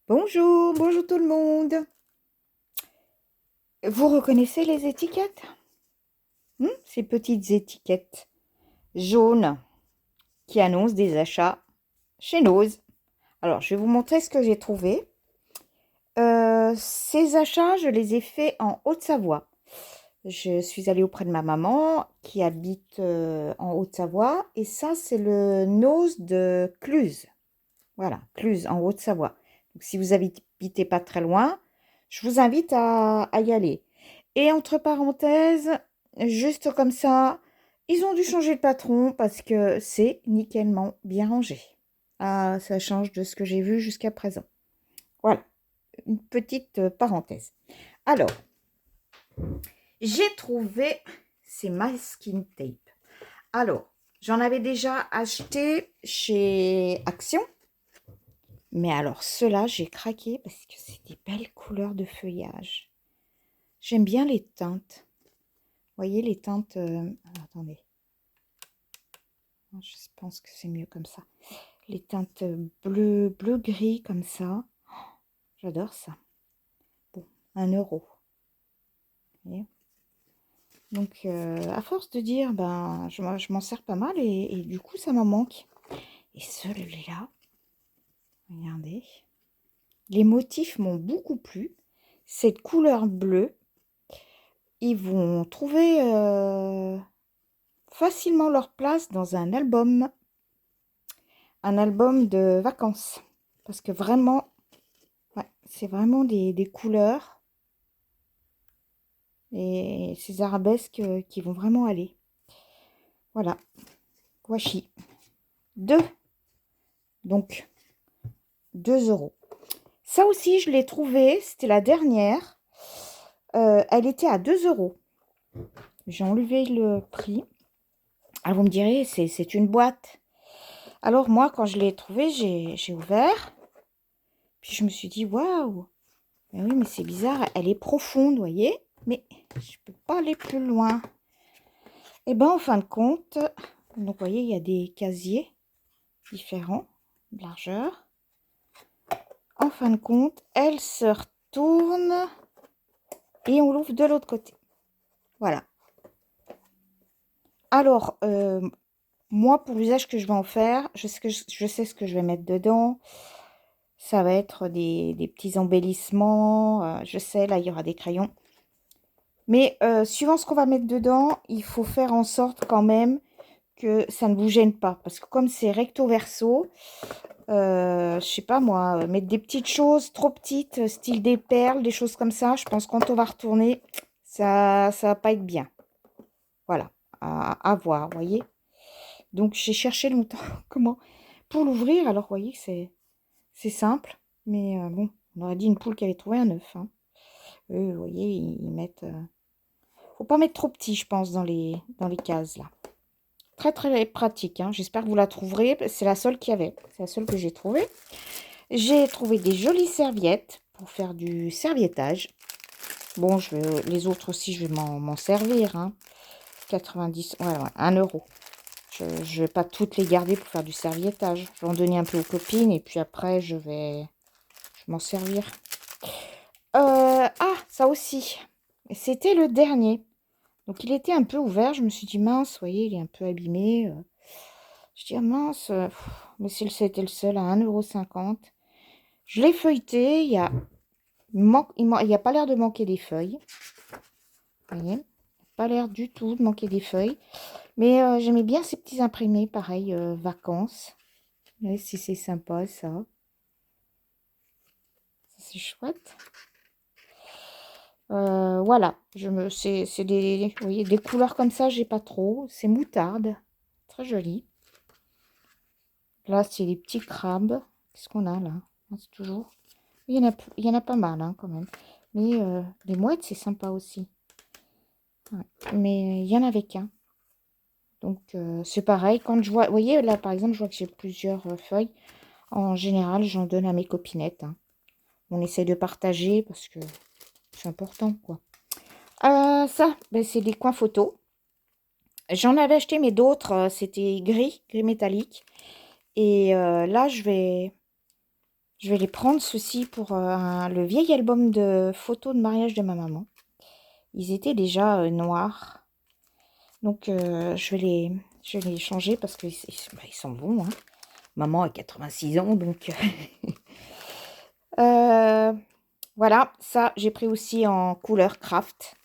Bonjour, bonjour tout le monde. Vous reconnaissez les étiquettes? Ces petites étiquettes jaunes qui annoncent des achats chez Noz. Alors, je vais vous montrer ce que j'ai trouvé. Ces achats, je les ai faits en Haute-Savoie. Je suis allée auprès de ma maman qui habite en Haute-Savoie. Et ça, c'est le Noz de Cluse. Voilà, Cluse, en Haute-Savoie. Donc, si vous habitez pas très loin, je vous invite à y aller. Et entre parenthèses, juste comme ça, ils ont dû changer de patron parce que c'est nickelement bien rangé. Ah, ça change de ce que j'ai vu jusqu'à présent. Voilà, une petite parenthèse. Alors, j'ai trouvé ces masking tape. Alors, j'en avais déjà acheté chez Action. Mais alors, ceux-là, j'ai craqué parce que c'est des belles couleurs de feuillage. J'aime bien les teintes. Vous voyez les teintes... attendez. Je pense que c'est mieux comme ça. Les teintes bleu-gris comme ça. J'adore ça. Bon, 1 €. Vous voyez. Donc, à force de dire, ben, je m'en sers pas mal et du coup, ça m'en manque. Et celui-là, regardez. Les motifs m'ont beaucoup plu. Cette couleur bleue, ils vont trouver facilement leur place dans un album de vacances. Parce que vraiment, ouais, c'est vraiment des couleurs et ces arabesques qui vont vraiment aller. Voilà, washi. 2, donc 2 €. Ça aussi, je l'ai trouvé, c'était la dernière. Elle était à 2 €. J'ai enlevé le prix. Alors vous me direz, c'est une boîte. Alors moi, quand je l'ai trouvé, j'ai ouvert. Puis je me suis dit, waouh! Ben oui, mais c'est bizarre, elle est profonde, vous voyez? Mais je peux pas aller plus loin. Et ben en fin de compte, donc vous voyez, il y a des casiers différents de largeur. En fin de compte, elle se retourne et on l'ouvre de l'autre côté. Voilà. Alors, moi, pour l'usage que je vais en faire, je sais ce que je vais mettre dedans. Ça va être des petits embellissements. Je sais, là, il y aura des crayons. Mais suivant ce qu'on va mettre dedans, il faut faire en sorte quand même que ça ne vous gêne pas. Parce que comme c'est recto verso, je sais pas moi, mettre des petites choses trop petites, style des perles, des choses comme ça, je pense que quand on va retourner, ça va pas être bien. Voilà, à voir, vous voyez. Donc j'ai cherché longtemps comment pour l'ouvrir. Alors vous voyez que c'est simple, mais bon, on aurait dit une poule qui avait trouvé un œuf. Hein. Eux, vous voyez, ils mettent... faut pas mettre trop petit, je pense, dans les cases là. Très très pratique, hein. J'espère que vous la trouverez. C'est la seule qu'il y avait. C'est la seule que j'ai trouvée. J'ai trouvé des jolies serviettes pour faire du serviettage. Bon, les autres aussi, je vais m'en servir. Hein. 90, ouais, 1 €. Je ne vais pas toutes les garder pour faire du serviettage. Je vais en donner un peu aux copines et puis après, je vais m'en servir. Ah, ça aussi. C'était le dernier. Donc, il était un peu ouvert. Je me suis dit, mince, vous voyez, il est un peu abîmé. Je dis, ah, mince, mais c'était le seul à 1,50 €. Je l'ai feuilleté. Il y a pas l'air de manquer des feuilles. Vous voyez, pas l'air du tout de manquer des feuilles. Mais j'aimais bien ces petits imprimés, pareil, vacances. Vous voyez si c'est sympa, ça. C'est chouette. Voilà, c'est des, vous voyez, des couleurs comme ça, j'ai pas trop. C'est moutarde, très joli. Là, c'est les petits crabes. Qu'est-ce qu'on a là? Ah, c'est toujours. Il y en a pas mal hein, quand même. Mais les mouettes, c'est sympa aussi. Ouais. Mais il y en avait qu'un. Donc c'est pareil. Quand je vois, vous voyez là par exemple, je vois que j'ai plusieurs feuilles. En général, j'en donne à mes copinettes. Hein. On essaie de partager parce que c'est important quoi. Ça, ben, c'est des coins photos. J'en avais acheté, mais d'autres, c'était gris métallique. Et là, je vais Je vais les prendre, ceux-ci, pour le vieil album de photos de mariage de ma maman. Ils étaient déjà noirs. Donc, je vais les changer parce qu'ils ils sont bons. Hein. Maman a 86 ans, donc... voilà, ça, j'ai pris aussi en couleur craft.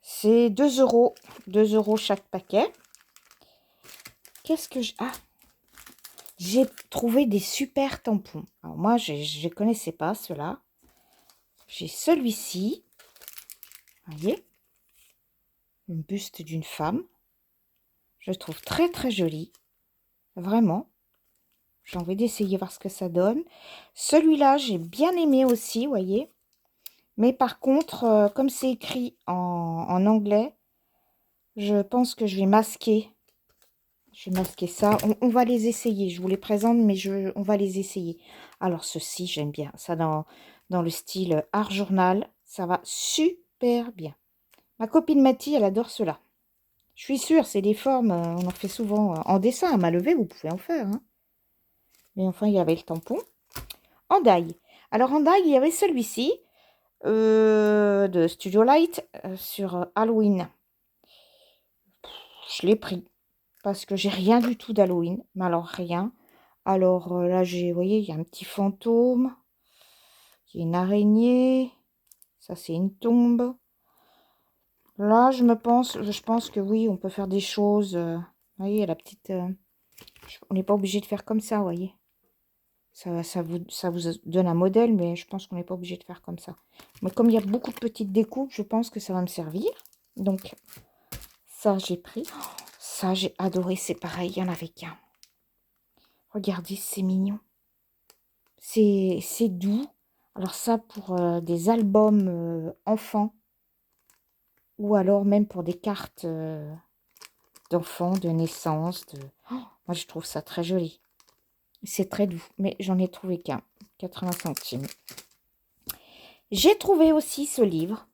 C'est 2 euros. 2 euros chaque paquet. Qu'est-ce que j'ai... Ah, j'ai trouvé des super tampons. Alors moi, je ne connaissais pas ceux-là. J'ai celui-ci. Vous voyez? Un buste d'une femme. Je le trouve très très joli. Vraiment. J'ai envie d'essayer voir ce que ça donne. Celui-là, j'ai bien aimé aussi, vous voyez. Mais par contre, comme c'est écrit en anglais, je pense que je vais masquer. Je vais masquer ça. On va les essayer. Je vous les présente, mais on va les essayer. Alors, ceci, j'aime bien. Ça, dans le style art journal, ça va super bien. Ma copine Mathie, elle adore cela. Je suis sûre, c'est des formes, on en fait souvent en dessin. À main levée, vous pouvez en faire. Hein. Mais enfin, il y avait le tampon. En die. Alors, en die, il y avait celui-ci de Studio Light sur Halloween. Je l'ai pris parce que j'ai rien du tout d'Halloween. Mais alors, rien. Alors là, vous voyez, il y a un petit fantôme. Il y a une araignée. Ça, c'est une tombe. Là, je pense que oui, on peut faire des choses. Vous voyez, la petite... on n'est pas obligé de faire comme ça, vous voyez. Ça vous donne un modèle, mais je pense qu'on n'est pas obligé de faire comme ça. Mais comme il y a beaucoup de petites découpes, je pense que ça va me servir. Donc, ça, j'ai pris. Oh, ça, j'ai adoré. C'est pareil, il y en avait qu'un. Regardez, c'est mignon. C'est doux. Alors ça, pour des albums enfants. Ou alors même pour des cartes d'enfants, de naissance. Oh, moi, je trouve ça très joli. C'est très doux. Mais j'en ai trouvé qu'un. 80 centimes. J'ai trouvé aussi ce livre.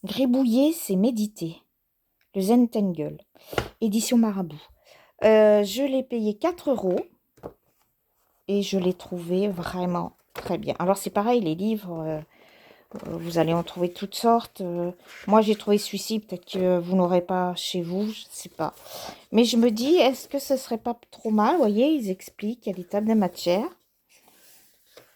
Gribouiller, c'est méditer. Le Zentangle. Édition Marabout. Je l'ai payé 4 euros. Et je l'ai trouvé vraiment très bien. Alors c'est pareil, les livres, vous allez en trouver toutes sortes. Moi j'ai trouvé celui-ci, peut-être que vous n'aurez pas chez vous, je ne sais pas. Mais je me dis, est-ce que ce serait pas trop mal? Vous voyez, ils expliquent, il y a des tables de matière.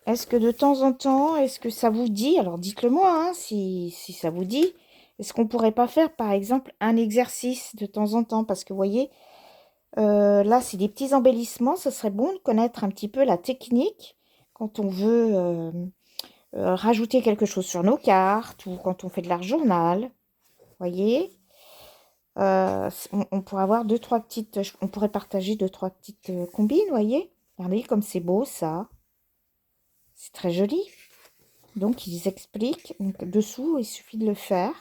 Est-ce que de temps en temps, est-ce que ça vous dit? Alors dites-le moi, hein, si ça vous dit. Est-ce qu'on pourrait pas faire, par exemple, un exercice de temps en temps? Parce que vous voyez, là, c'est des petits embellissements. Ce serait bon de connaître un petit peu la technique quand on veut rajouter quelque chose sur nos cartes ou quand on fait de l'art journal. Voyez, on pourrait avoir on pourrait partager deux, trois petites combines, voyez. Regardez comme c'est beau ça. C'est très joli. Donc, ils expliquent. Donc, dessous, il suffit de le faire.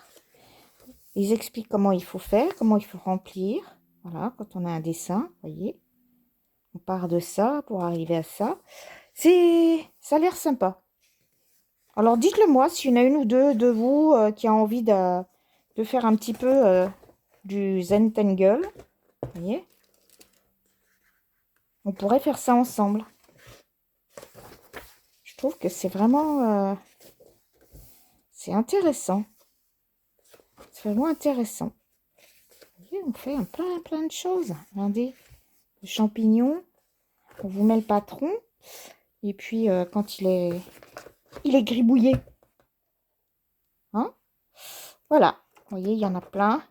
Ils expliquent comment il faut faire, comment il faut remplir. Voilà, quand on a un dessin, voyez. On part de ça pour arriver à ça. Ça a l'air sympa. Alors, dites-le moi s'il y en a une ou deux de vous qui a envie de faire un petit peu du Zentangle. Vous voyez? On pourrait faire ça ensemble. Je trouve que c'est vraiment... c'est intéressant. C'est vraiment intéressant. Vous voyez, on fait plein de choses. Regardez, le champignon. On vous met le patron. Et puis, quand il est gribouillé. Hein? Voilà. Vous voyez, il y en a plein.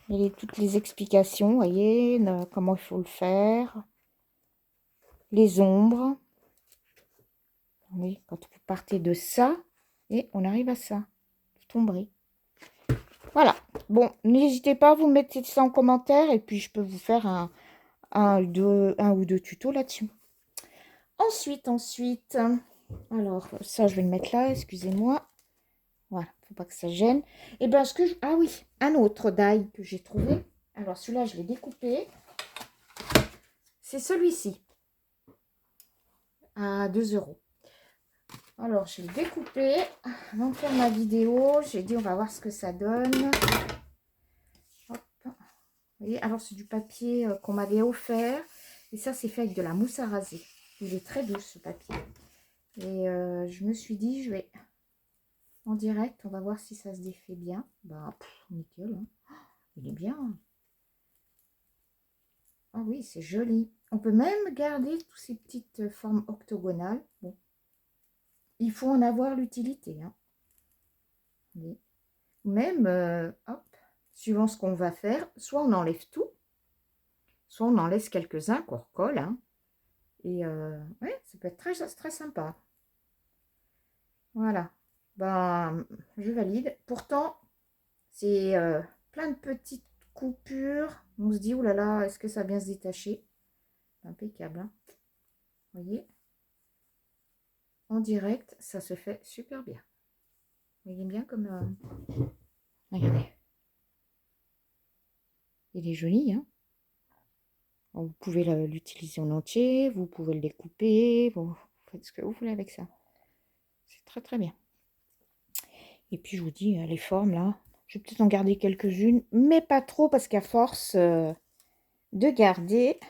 Il y a toutes les explications, vous voyez, comment il faut le faire. Les ombres. Oui, quand vous partez de ça, et on arrive à ça. Tout ombré. Voilà. Bon, n'hésitez pas, vous mettez ça en commentaire, et puis je peux vous faire un ou deux tutos là-dessus. Ensuite, alors ça, je vais le mettre là, excusez-moi. Voilà, faut pas que ça gêne. Et bien, ah oui, un autre die que j'ai trouvé. Alors, celui-là, je l'ai découpé. C'est celui-ci. À 2 euros. Alors, je l'ai découpé. Avant de faire ma vidéo, j'ai dit, on va voir ce que ça donne. Hop. Vous voyez, alors, c'est du papier qu'on m'avait offert. Et ça, c'est fait avec de la mousse à raser. Il est très doux ce papier. Et je me suis dit, je vais en direct, on va voir si ça se défait bien. Bah, nickel, hein. Il est bien. Ah oui, c'est joli. On peut même garder toutes ces petites formes octogonales. Bon, il faut en avoir l'utilité, hein. Oui. Même, hop, suivant ce qu'on va faire, soit on enlève tout, soit on en laisse quelques-uns qu'on recolle, hein. Et ouais, ça peut être très, très sympa. Voilà. Ben, je valide. Pourtant, c'est plein de petites coupures. On se dit, oh là là, est-ce que ça va bien se détacher? Impeccable, hein. Vous voyez? En direct, ça se fait super bien. Vous voyez bien comme... Regardez. Il est joli, hein. Bon, vous pouvez l'utiliser en entier, vous pouvez le découper, vous faites ce que vous voulez avec ça. C'est très très bien. Et puis je vous dis, les formes là, je vais peut-être en garder quelques-unes, mais pas trop parce qu'à force de garder,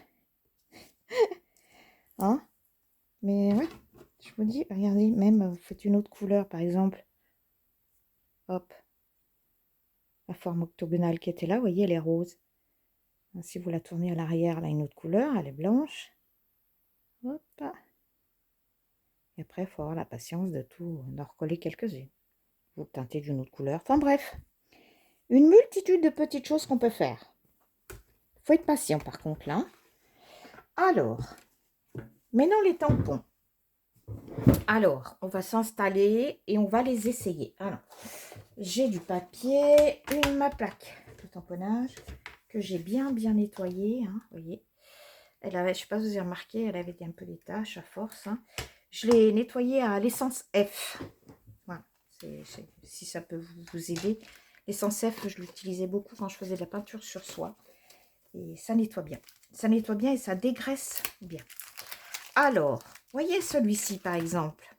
hein, mais ouais, je vous dis, regardez, même vous faites une autre couleur par exemple, hop, la forme octogonale qui était là, vous voyez, elle est rose. Si vous la tournez à l'arrière, elle a une autre couleur, elle est blanche. Hop. Et après, il faut avoir la patience de tout, d'en recoller quelques-unes. Vous teintez d'une autre couleur. Enfin bref, une multitude de petites choses qu'on peut faire. Il faut être patient par contre là. Alors, maintenant les tampons. Alors, on va s'installer et on va les essayer. Alors, j'ai du papier, ma plaque de tamponnage que j'ai bien nettoyée, hein, vous voyez. Elle avait, je ne sais pas si vous avez remarqué, elle avait un peu des taches à force, hein. Je l'ai nettoyée à l'essence F. Voilà, si ça peut vous aider. L'essence F, je l'utilisais beaucoup quand je faisais de la peinture sur soie. Et ça nettoie bien. Ça nettoie bien et ça dégraisse bien. Alors, voyez celui-ci par exemple.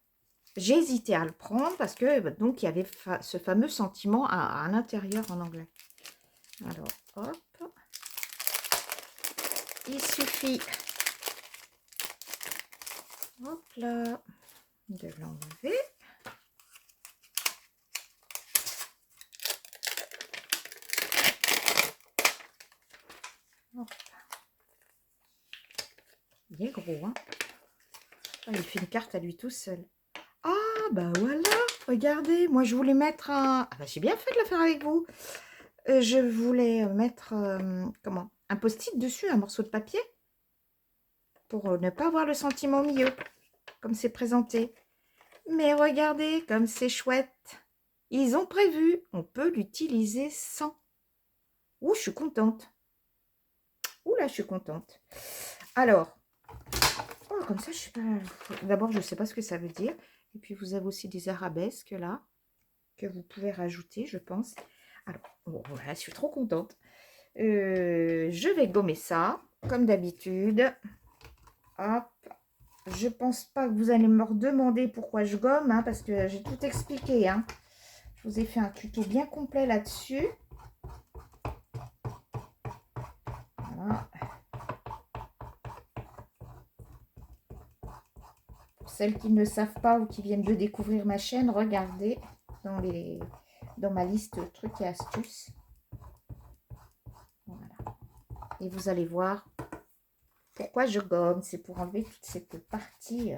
J'ai hésité à le prendre parce que donc il y avait ce fameux sentiment à l'intérieur en anglais. Alors, hop. Il suffit, hop là, de l'enlever. Hop. Il est gros, hein. Ah, il fait une carte à lui tout seul. Ah, bah voilà, regardez, moi je voulais mettre un... Ah bah j'ai bien fait de le faire avec vous. Je voulais mettre, comment, un post-it dessus, un morceau de papier, pour ne pas avoir le sentiment au milieu, comme c'est présenté. Mais regardez comme c'est chouette. Ils ont prévu, on peut l'utiliser sans. Ouh, je suis contente. Ouh là, je suis contente. Alors, oh, comme ça, je sais pas. D'abord, je ne sais pas ce que ça veut dire. Et puis, vous avez aussi des arabesques là, que vous pouvez rajouter, je pense. Alors, bon, voilà, je suis trop contente. Je vais gommer ça, comme d'habitude. Hop. Je pense pas que vous allez me redemander pourquoi je gomme, hein, parce que j'ai tout expliqué, hein. Je vous ai fait un tuto bien complet là-dessus. Voilà. Pour celles qui ne savent pas ou qui viennent de découvrir ma chaîne, regardez dans ma liste trucs et astuces. Voilà. Et vous allez voir pourquoi je gomme. C'est pour enlever toute cette partie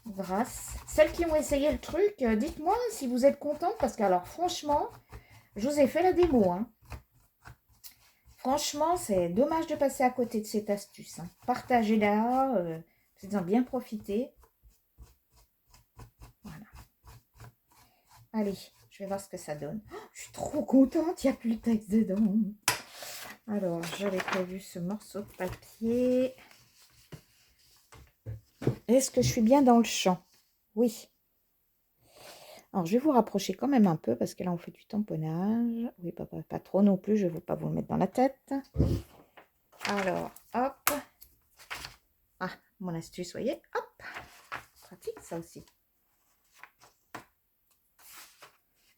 grasse. Celles qui ont essayé le truc, dites-moi si vous êtes contente, parce que alors franchement, je vous ai fait la démo, hein. Franchement, c'est dommage de passer à côté de cette astuce, hein. Partagez-la, faites-en bien profiter. Voilà. Allez, je vais voir ce que ça donne. Oh, je suis trop contente, il n'y a plus le texte dedans. Alors, j'avais prévu ce morceau de papier. Est-ce que je suis bien dans le champ? Oui. Alors, je vais vous rapprocher quand même un peu parce que là, on fait du tamponnage. Oui, pas trop non plus, je ne veux pas vous le mettre dans la tête. Alors, hop. Ah, mon astuce, voyez, hop. Pratique, ça aussi.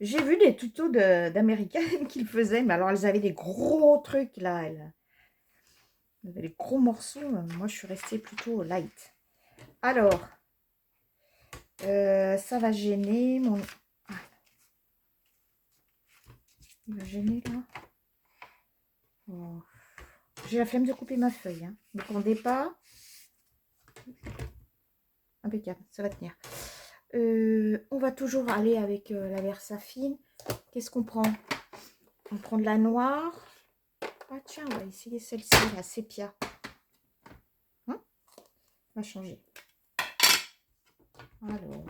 J'ai vu des tutos d'américaines qui le faisaient, mais alors elles avaient des gros trucs là. Elles avaient des gros morceaux. Moi, je suis restée plutôt light. Alors, ça va gêner mon... Ah, il va gêner là. Oh. J'ai la flemme de couper ma feuille. Hein. Ne comptez pas. Impeccable, ça va tenir. On va toujours aller avec la Versafine. Qu'est-ce qu'on prend? On prend de la noire. Ah tiens, on va essayer celle-ci, la sépia. Hein, on va changer. Alors.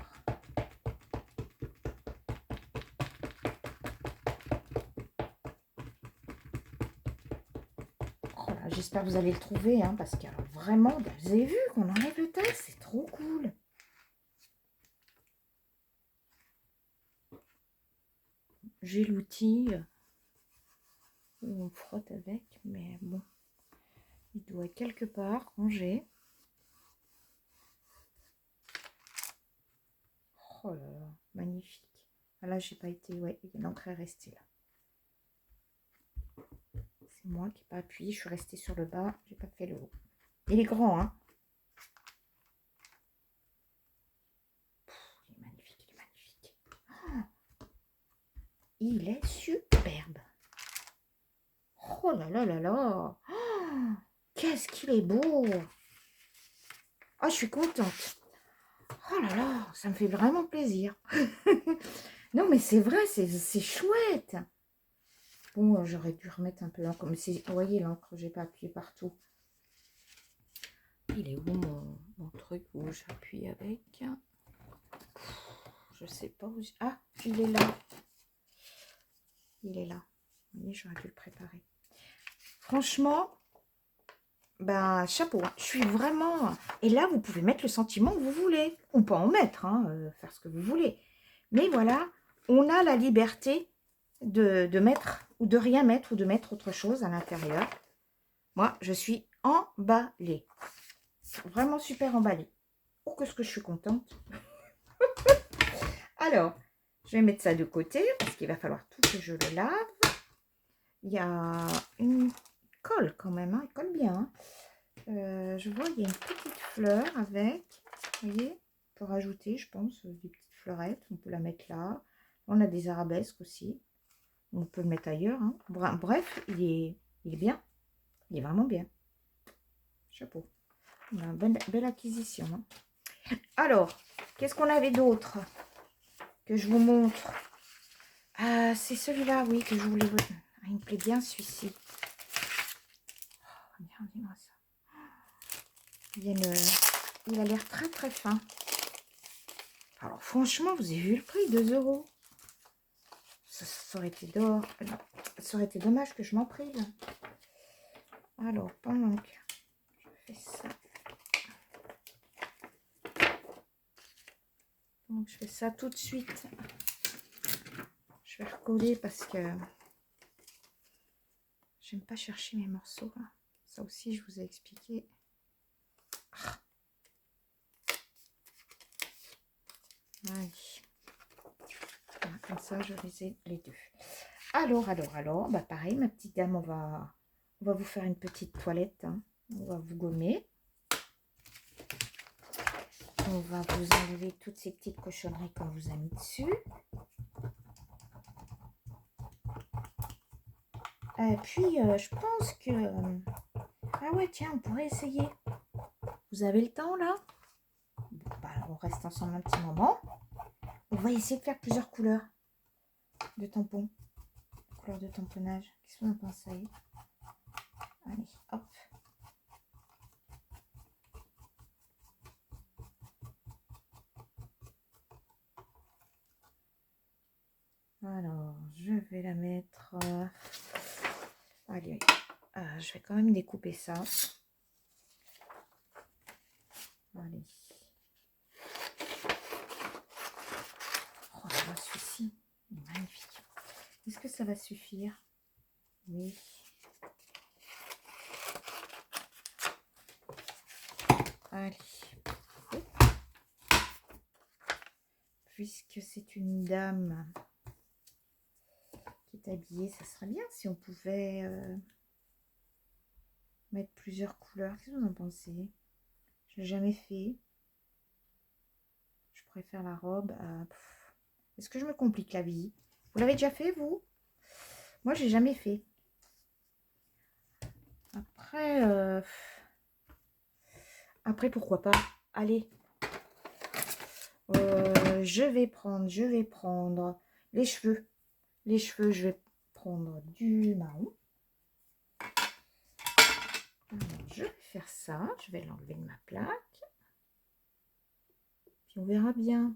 Oh là, j'espère que vous allez le trouver, hein, parce que vraiment, vous avez vu qu'on enlève le texte, c'est trop cool. J'ai l'outil où on frotte avec, mais bon, il doit être quelque part rangé. Oh là là, magnifique. Ah là, j'ai pas été, ouais, l'encre est restée là. C'est moi qui n'ai pas appuyé, je suis restée sur le bas, j'ai pas fait le haut. Il est grand, hein. Il est magnifique, il est magnifique. Oh, il est superbe. Oh là là là là. Oh, qu'est-ce qu'il est beau. Oh, je suis contente. Oh là là, ça me fait vraiment plaisir. Non, mais c'est vrai, c'est chouette. Bon, j'aurais dû remettre un peu l'encre. Mais vous voyez, l'encre, j'ai pas appuyé partout. Il est où mon truc où j'appuie avec? Je sais pas où... Ah, il est là. Il est là. Vous voyez, j'aurais dû le préparer. Franchement, ben, chapeau. Je suis vraiment... Et là, vous pouvez mettre le sentiment que vous voulez. Ou pas en mettre, hein, faire ce que vous voulez. Mais voilà, on a la liberté de mettre ou de rien mettre ou de mettre autre chose à l'intérieur. Moi, je suis emballée. Vraiment super emballée. Oh, qu'est-ce que je suis contente. Alors, je vais mettre ça de côté parce qu'il va falloir tout que je le lave. Il y a une colle quand même, hein, il colle bien. Hein. Je vois, il y a une petite fleur avec. Vous voyez, on peut rajouter, je pense, des petites fleurettes. On peut la mettre là. On a des arabesques aussi. On peut le mettre ailleurs. Hein. Bref, il est bien. Il est vraiment bien. Chapeau. On a une belle acquisition. Hein. Alors, qu'est-ce qu'on avait d'autre que je vous montre? Ah, c'est celui-là, oui, que je voulais vous... Ah, il me plaît bien, celui-ci. Oh, regardez-moi ça. Il a l'air très, très fin. Alors, franchement, vous avez vu le prix, 2 €. Ça aurait été d'or. Ça aurait été dommage que je m'en prive. Alors, pendant que je fais ça. Donc, je fais ça tout de suite. Je vais recoller parce que j'aime pas chercher mes morceaux. Là. Ça aussi, je vous ai expliqué. Allez. Voilà, comme ça, je les ai les deux. Alors, bah pareil, ma petite dame, on va vous faire une petite toilette. Hein. On va vous gommer. On va vous enlever toutes ces petites cochonneries qu'on vous a mis dessus. Et puis, je pense que... ah ouais, tiens, on pourrait essayer. Vous avez le temps, là? Bon, bah, on reste ensemble un petit moment. On va essayer de faire plusieurs couleurs de tampons. Couleurs de tamponnage. Qu'est-ce que vous en pensez? Allez, hop. Alors, je vais la mettre... allez, je vais quand même découper ça. Allez. Oh là, celui-ci, il est magnifique. Est-ce que ça va suffire? Oui. Allez. Puisque c'est une dame qui est habillée, ça serait bien si on pouvait mettre plusieurs couleurs. Qu'est-ce que vous en pensez? Je l'ai jamais fait. pourrais faire la robe. Est-ce que je me complique la vie? Vous l'avez déjà fait, vous? Moi, j'ai jamais fait. Après, après, pourquoi pas? Allez. Je vais prendre les cheveux. Les cheveux, je vais prendre du marron. Alors, je vais faire ça. Je vais l'enlever de ma plaque. Puis on verra bien.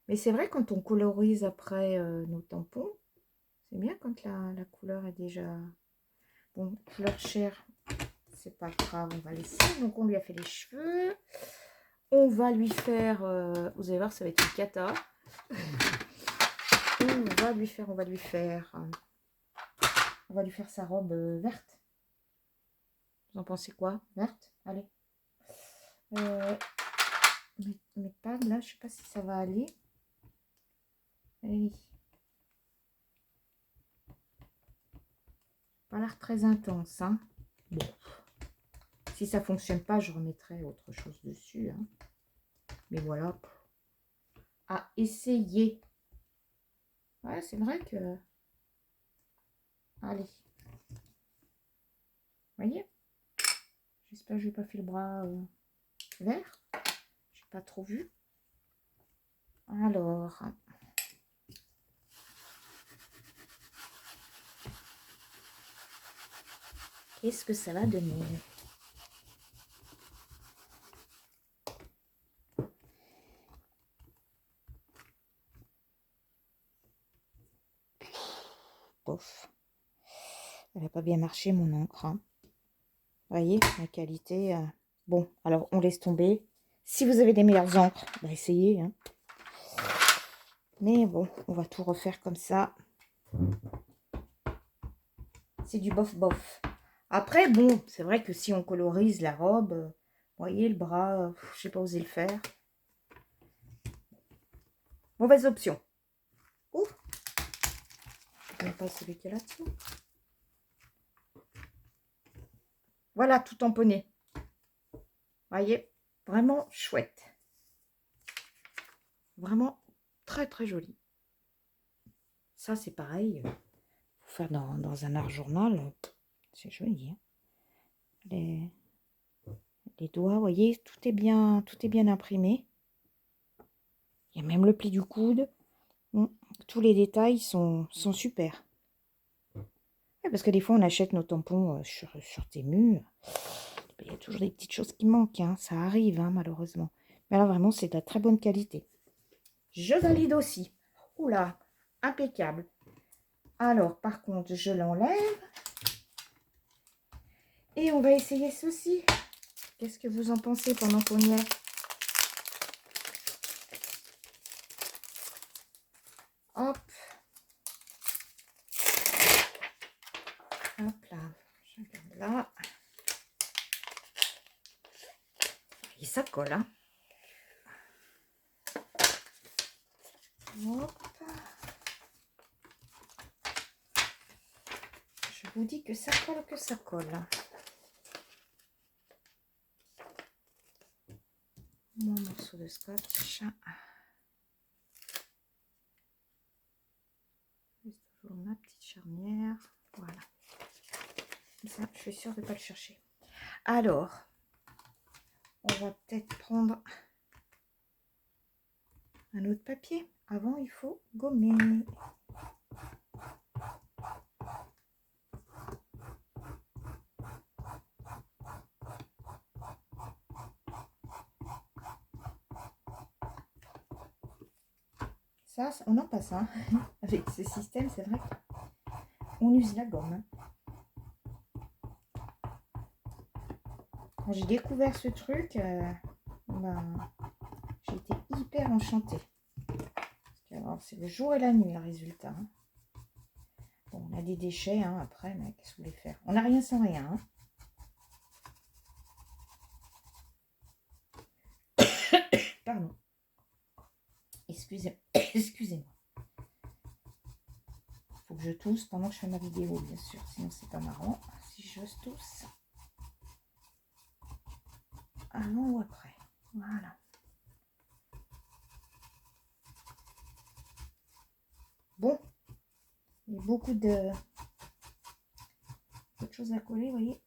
Mais c'est vrai, quand on colorise après nos tampons, c'est bien quand la couleur est déjà... Bon, couleur chair, c'est pas grave, on va laisser. Donc, on lui a fait les cheveux. On va lui faire... vous allez voir, ça va être une cata. On va lui faire sa robe verte. Vous en pensez quoi? Verte? Allez. Mes pads, là, je sais pas si ça va aller. Allez. Pas l'air très intense, hein. Bon. Si ça fonctionne pas, je remettrai autre chose dessus, hein. Mais voilà. À essayer. Ouais, c'est vrai que... Allez. Voyez? J'espère que je n'ai pas fait le bras vert. Je n'ai pas trop vu. Alors... Qu'est-ce que ça va donner? Bof. Elle n'a pas bien marché, mon encre. Hein. Vous voyez, la qualité... Bon, alors on laisse tomber. Si vous avez des meilleures encres, bah essayez. Hein. Mais bon, on va tout refaire comme ça. C'est du bof-bof. Après, bon, c'est vrai que si on colorise la robe, vous voyez, le bras, je sais pas oser le faire. Mauvaise option. Ouh. Je ne sais pas celui qui est là-dessous. Voilà, tout tamponné. Voyez, vraiment chouette. Vraiment très très joli. Ça, c'est pareil. Faut faire dans un art journal. C'est joli. Hein. Les doigts, vous voyez, tout est bien imprimé. Il y a même le pli du coude. Tous les détails sont super. Ouais, parce que des fois, on achète nos tampons sur Temu. Il y a toujours des petites choses qui manquent. Hein. Ça arrive, hein, malheureusement. Mais là, vraiment, c'est de la très bonne qualité. Je valide aussi. Oula, impeccable. Alors, par contre, je l'enlève. Et on va essayer ceci. Qu'est-ce que vous en pensez pendant qu'on y est? Hop. Hop là. Je regarde là. Et ça colle, hein. Hop. Je vous dis que ça colle, Mon morceau de scotch. Toujours ma petite charnière. Voilà. Ça, je suis sûre de ne pas le chercher. Alors, on va peut-être prendre un autre papier. Avant, il faut gommer. Ça, on en passe, hein. Avec ce système, c'est vrai qu'on use la gomme. Quand j'ai découvert ce truc, ben, j'ai été hyper enchantée. C'est le jour et la nuit, le résultat. Hein. Bon, on a des déchets, hein, après, mais qu'est-ce que vous voulez faire? On n'a rien sans rien. Hein. Pardon. Excusez-moi. Faut que je tousse pendant que je fais ma vidéo, bien sûr. Sinon, c'est pas marrant. Si je tousse. Avant ou après. Voilà. beaucoup de choses à coller, vous voyez.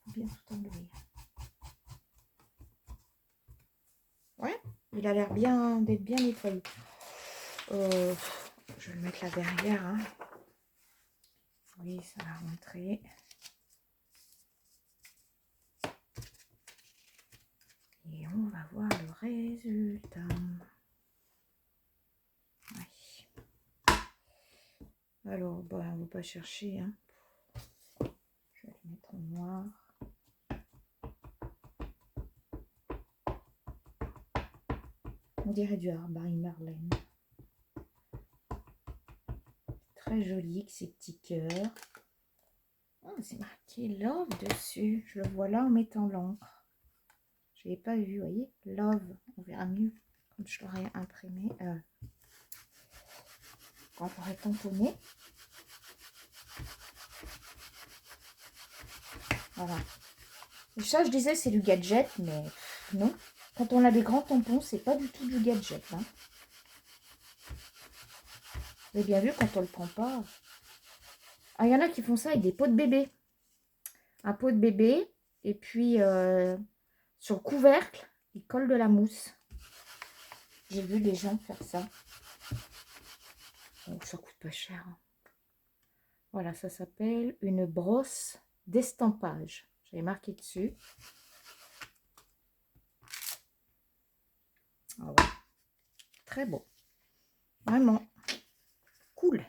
Il faut bien tout enlever. Ouais, il a l'air bien d'être bien nettoyé. Je vais le mettre là derrière. Hein. Oui, ça va rentrer. Et on va voir le résultat. Ouais. Alors, bah, on ne va pas chercher. Hein. Je vais le mettre en noir. On dirait du Harbaï Marlène. Très joli avec ces petits cœurs. Oh, c'est marqué Love dessus. Je le vois là en mettant l'encre. Je n'avais pas vu, vous voyez. Love. On verra mieux quand je l'aurai imprimé. Quand j'aurai tamponné. Voilà. Et ça, je disais, c'est du gadget, mais non. Quand on a des grands tampons, c'est pas du tout du gadget. Hein. Vous avez bien vu quand on le prend pas. Ah, il y en a qui font ça avec des pots de bébé. Un pot de bébé. Et puis, sur le couvercle, ils collent de la mousse. J'ai vu des gens faire ça. Oh, ça coûte pas cher. Hein. Voilà, ça s'appelle une brosse d'estampage. J'avais marqué dessus. Ah ouais. Très beau. Vraiment. Cool.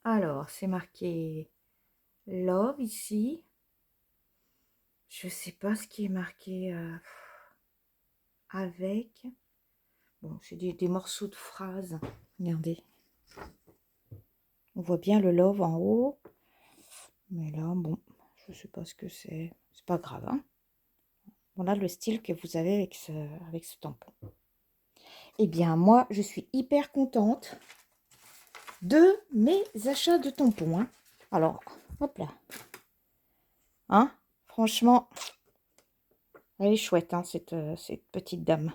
Alors, c'est marqué Love ici. Je sais pas ce qui est marqué avec. Bon, c'est des morceaux de phrases. Regardez. On voit bien le love en haut. Mais là, bon, je sais pas ce que c'est. C'est pas grave. Hein. Voilà le style que vous avez avec ce tampon. Eh bien, moi, je suis hyper contente de mes achats de tampons. Hein. Alors, hop là. Hein, franchement, elle est chouette, hein, cette petite dame.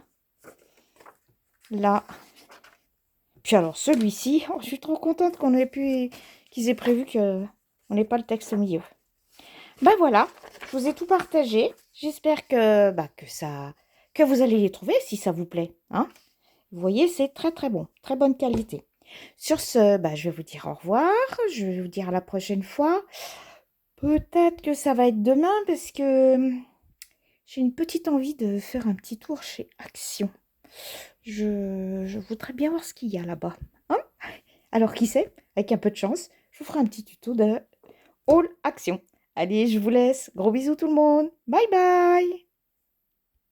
Là. Puis alors, celui-ci, oh, je suis trop contente qu'on ait pu, qu'ils aient prévu qu'on n'ait pas le texte au milieu. Ben voilà, je vous ai tout partagé. J'espère que, que vous allez les trouver si ça vous plaît. Hein. Vous voyez, c'est très très bon, très bonne qualité. Sur ce, je vais vous dire au revoir. Je vais vous dire à la prochaine fois. Peut-être que ça va être demain parce que j'ai une petite envie de faire un petit tour chez Action. Je voudrais bien voir ce qu'il y a là-bas. Hein. Alors, qui sait, avec un peu de chance, je vous ferai un petit tuto de Haul Action. Allez, je vous laisse. Gros bisous tout le monde. Bye bye.